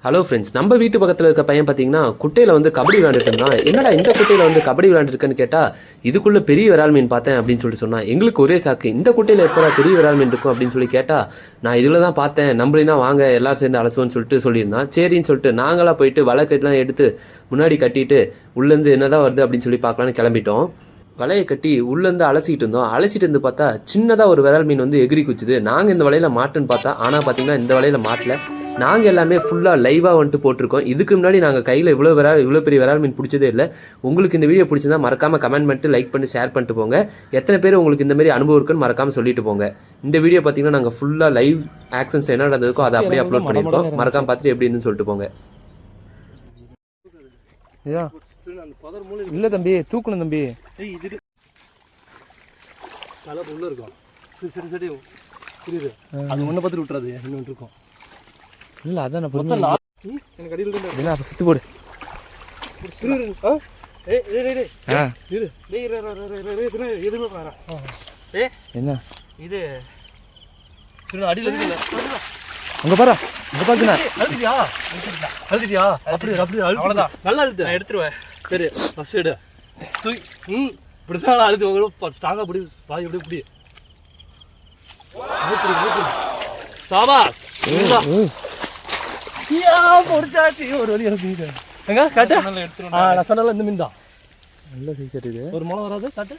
Hello friends, நம்ம வீட்டு பக்கத்தில் இருக்க பையன் பார்த்தீங்கன்னா குட்டையில் வந்து கபடி விளையாண்டுட்டு இருந்தான். என்னடா இந்த குட்டையில் வந்து கபடி விளையாண்டுருக்குன்னு கேட்டால், இதுக்குள்ளே பெரிய விரால் மீன் பார்த்தேன் அப்படின்னு சொல்லிட்டு சொன்னான். எங்களுக்கு ஒரே சாக்கு, இந்த குட்டையில் எப்போ பெரிய விரால் மீன் இருக்கும் அப்படின்னு சொல்லி கேட்டால், நான் இதில் தான் பார்த்தேன், நம்மளினா வாங்க எல்லாரும் சேர்ந்து அலசுவோன்னு சொல்லிட்டு சொல்லியிருந்தான். சரின்னு சொல்லிட்டு நாங்களாம் போயிட்டு வலைக்கட்டுலாம் எடுத்து முன்னாடி கட்டிட்டு உள்ளேருந்து என்னதான் வருது அப்படின்னு சொல்லி பார்க்கலான்னு கிளம்பிட்டோம். வலையை கட்டி உள்ளேருந்து அலசிட்டு இருந்தோம். அலசிட்டு இருந்து பார்த்தா சின்னதாக ஒரு விரால் மீன் வந்து எகிரி குச்சிது. நாங்கள் இந்த வலையில் மாட்டுன்னு பார்த்தா, ஆனால் பார்த்தீங்கன்னா இந்த வலையில் மாட்டல. நாங்கள் எல்லாமே ஃபுல்லாக லைவாக வந்துட்டு போட்டிருக்கோம். இதுக்கு முன்னாடி நாங்கள் கையில் இவ்வளோ பெரிய விரால் மீன் பிடிச்சதே இல்லை. உங்களுக்கு இந்த வீடியோ பிடிச்சிருந்தா மறக்காமல் கமெண்ட் பண்ணிட்டு லைக் பண்ணிட்டு ஷேர் பண்ணிட்டு போங்க. எத்தனை பேர் உங்களுக்கு இந்த மாதிரி அனுபவம் இருக்குன்னு மறக்காமல் சொல்லிட்டு போங்க. இந்த வீடியோ பார்த்தீங்கன்னா நாங்கள் ஃபுல்லாக லைவ் ஆக்ஷன்ஸ் என்ன நடந்ததுக்கோ அதை அப்படியே அப்லோட் பண்ணியிருக்கோம். மறக்காமல் பார்த்துட்டு எப்படி இருந்துன்னு சொல்லிட்டு போங்க. இல்லை தம்பி, தூக்கணும் தம்பி. உள்ள இருக்கும். சரி சரி புரியுது. அது ஒன்றை பார்த்துட்டு விட்டுறாது, இன்னொன்று இருக்கும். இல்லை அதான் எனக்கு அடியில் அப்போ சுற்றி போடு. என்ன இது அடியில் அங்கே பாரு, அங்கே பார்த்துண்ணா அழுத்திட்டியா? அப்படி அப்படி அவ்வளோதான். நல்லா அழுத்து, நான் எடுத்துருவேன். சரி ஃபஸ்ட் எடு. இப்படிதான் அழுத்து உங்களுக்கு ஸ்ட்ராங்காக பிடி. பாதி எப்படி பிடி. சாபா பொடிச்சாச்சு. ஒரு வழி எனக்கு எங்க காட்டு. நான் சொன்னால இந்த மீன் தான் நல்ல சைஸ் இருக்குது. ஒரு முளை வராது. காட்டு.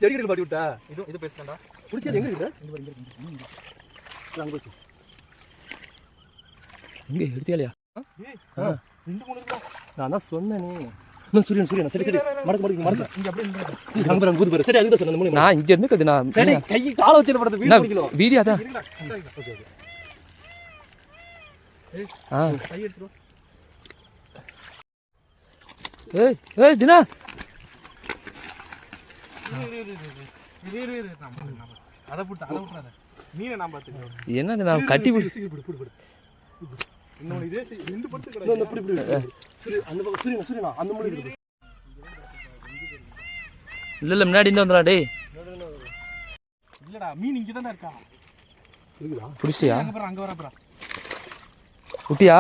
செடிகள் பாட்டி விட்டா இது பேசுறா. பிடிச்சது எங்க இருக்கு? இங்கே எடுத்தியாலையா? நான் தான் சொன்னேனே. சூரியன் சரி சரி மடக்கு இங்க அப்படியே கூது பாரு. சரி அதுதான் சொன்னேன். நான் இங்க இருந்து கது நான் கை கால வச்சிர படத்தை வீடியோ பிடிக்கலாம். வீடியோ தான். கை எடுத்துறோம். ஏய் தினா அத விட்டுறாத. மீனை நான் பாத்துக்கிறேன். என்னது நான் கட்டி பிடி. இன்னொரு இதே ரெண்டு படுத்து கடை. இன்னொரு பிடி. சரி அந்த பக்கம் சூரியனா அந்த மூடி இருக்கு. இல்ல முன்னாடி இருந்து வந்துடா டேய். இல்லடா மீன் இங்க தான இருக்கா. இருக்குடா. புடிச்சியா? அங்க வரப்பா. குட்டியா?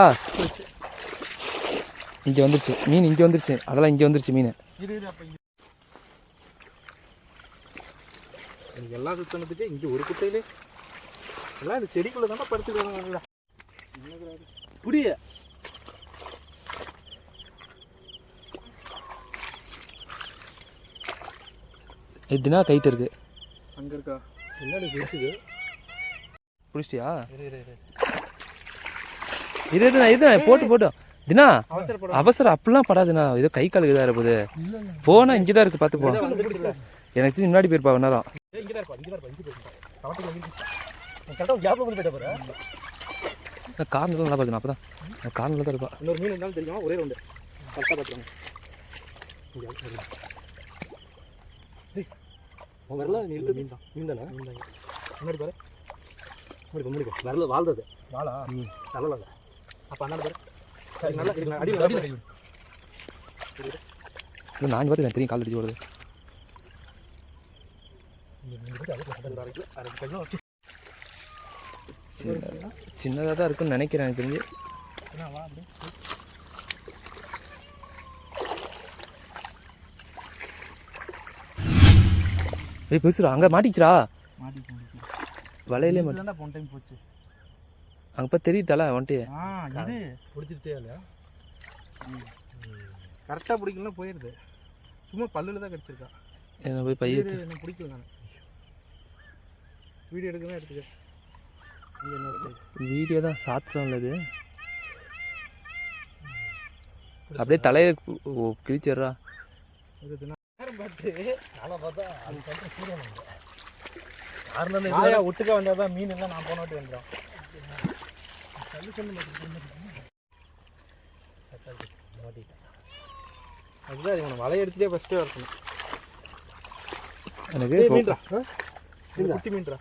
இங்க வந்துருச்சு மீன். இங்க வந்துருச்சு. அதெல்லாம் இங்க வந்துருச்சு மீன். இரு அப்ப இங்க எல்லாம் சுத்தனதுக்கு இங்க ஒரு குட்டையிலே எல்லாம் இந்த செடிக்குள்ள தான் படுத்துக்கிறாங்க. புடிய இதுனா கைட்டு இருக்கு. அங்க இருக்கா? என்னடி பிடிச்சது? புடிச்சியா? இரு போட்டு தினா அவசரம் அப்படிலாம் படாதுண்ணா. ஏதோ கை கால் இதாக இருப்பது. போனா இங்கதான் இருக்கு, பார்த்து போ. எனக்கு முன்னாடி போயிருப்பா நேரம். கார்னர்ல நல்லா பாருங்க. அப்பதான் கார்னர்ல தான் இருப்பா. இன்னொரு மீன் இருந்தாலும் தெரியும். ஒரே ரெண்டு கரெக்டாக பார்த்துருவாங்க. வரல நீ இருக்க மீன் தான். மீன் தானே முன்னாடி பாரு. முன்னாடி வரல வாழ்றது வாழா நல்லல. அப்போ அண்ணா பாரு. சரி நல்லா இருக்கு. அடியில் இல்லை நான் பார்த்து தெரியும். கால் அடிச்சு ஓடுது. சின்னதாக தான் இருக்குன்னு நினைக்கிறேன் எனக்கு தெரிஞ்சு. ஏய் பெருசுடா, அங்கே மாட்டிச்சுடா. வலையிலே மாட்டி போச்சு. அங்கே இப்போ தெரியுதால வந்துட்டு. இது பிடிச்சிட்டே இல்லையா? கரெக்டாக பிடிக்கலாம் போயிடுது. சும்மா பல்லில் தான் கிடச்சிருக்கா. என்ன போய் பையன் என்ன பிடிக்கல. நான் வீடியோ எடுக்கலாம் எடுத்துக்க. வீடியோ தான் ஷார்ட்ஸ் உள்ளது. அப்படியே தலையை கிழிச்சிடுறா. ஒட்டுக்க வந்தாதான் மீன் எல்லாம் நான் போன வாட்டி வந்துடும். அதுதான் இவனை வலையை எடுத்துட்டே ஃபஸ்ட்டே வரணும். எனக்கு குட்டி மீன்ரா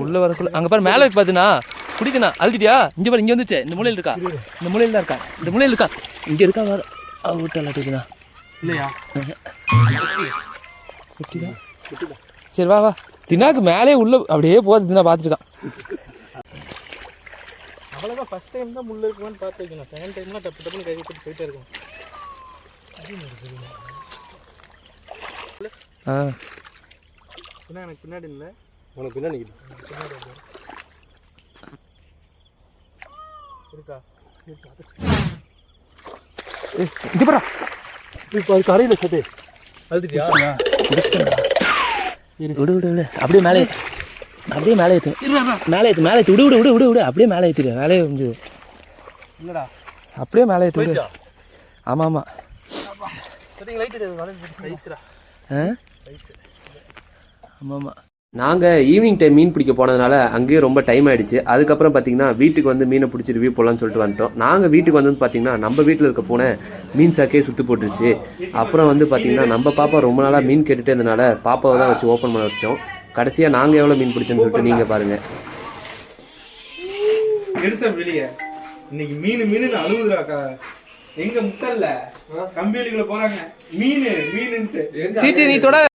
உள்ள வரக்குள்ள அங்கே பாரு மேலே பார்த்தீங்கன்னா பிடிக்குண்ணா அழுத்திட்டியா இங்கே பாரு இங்கே வந்துச்சு இந்த மூலையில் இருக்கா இந்த மூலையில் தான் இருக்கா இந்த மூலையில் இருக்கா இங்கே இருக்கா வேறு விட்டு அல்லாட்டுக்குண்ணா இல்லையா சரி வா வா தினாக்கு மேலே உள்ள அப்படியே போகுது தினா பார்த்துருக்கான் அவ்வளோதான் ஃபர்ஸ்ட் டைம் தான் முள்ள இருக்குமான்னு பார்த்து வைக்கணும் செகண்ட் டைம்லாம் டப்பு டப்புன்னு கை போட்டு போயிட்டே இருக்கும் என்ன எனக்கு பின்னாடி இல்லை உனக்கு பின்னாடி இருக்கா இங்கே போடா இப்போ அது கரையில் சட்டே அழுதுட்டியா விடு விடு விடு அப்படியே மேலே அப்படியே மேலே ஏற்று மேலே ஏற்று மேலே ஏற்று விடு விடு விடு விடு விடு அப்படியே மேலே ஏற்றிடு மேலே முடிஞ்சது இல்லைடா அப்படியே மேலே ஏற்று விடு ஆமாம் ஆமாம் ஆமாம் ஆமாம் நாங்கள் ஈவினிங் டைம் மீன் பிடிக்க போனதுனால அங்கேயே ரொம்ப டைம் ஆகிடுச்சு. அதுக்கப்புறம் பார்த்தீங்கன்னா வீட்டுக்கு வந்து மீனை பிடிச்சி ரிவ்யூ போடலான்னு சொல்லிட்டு வந்துட்டோம். நாங்கள் வீட்டுக்கு வந்து பார்த்தீங்கன்னா நம்ம வீட்டில் இருக்க பூனை மீன் சாக்கே சுற்றி போட்டுருச்சு. அப்புறம் வந்து பார்த்தீங்கன்னா நம்ம பாப்பா ரொம்ப நாளாக மீன் கேட்டுகிட்டே இருந்தனால பாப்பாவை தான் வச்சு ஓப்பன் பண்ண வச்சோம். கடைசியாக நாங்கள் எவ்வளோ மீன் பிடிச்சோன்னு சொல்லிட்டு நீங்கள் பாருங்கள். வெளியே இன்னைக்கு மீன் அழுகுதுராக்கா எங்க முக்கல்ல கம்பியலிக்குள்ள போறாங்க மீனுன்ட்டு சீச்சி நீ தொட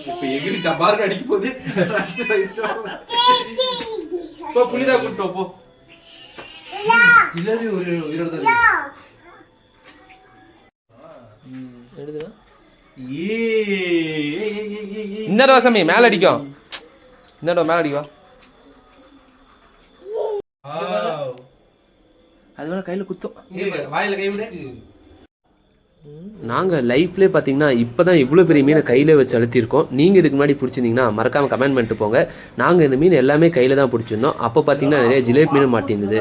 இப்ப எகிரி டபார்னு அடிக்க போகுது. புனிதா கூட்டோம் போ ஜிலேபி ஒரு உயிரோட இந்த சாமி மேல அடிக்கும் இந்த மேல அடிக்கும் அது வேணா கையில குத்தும் வாயில கை விட. நாங்கள் லைஃப்லேயே பார்த்தீங்கன்னா இப்போ தான் இவ்வளோ பெரிய மீனை கையில் வச்சு அழுத்திருக்கோம். நீங்கள் இதுக்கு முன்னாடி பிடிச்சிருந்தீங்கன்னா மறக்காமல் கமெண்ட் பண்ணிட்டு போங்க. நாங்கள் இந்த மீன் எல்லாமே கையில் தான் பிடிச்சிருந்தோம். அப்போ பார்த்தீங்கன்னா நிறைய ஜிலேபி மீன் மாட்டிருந்தது.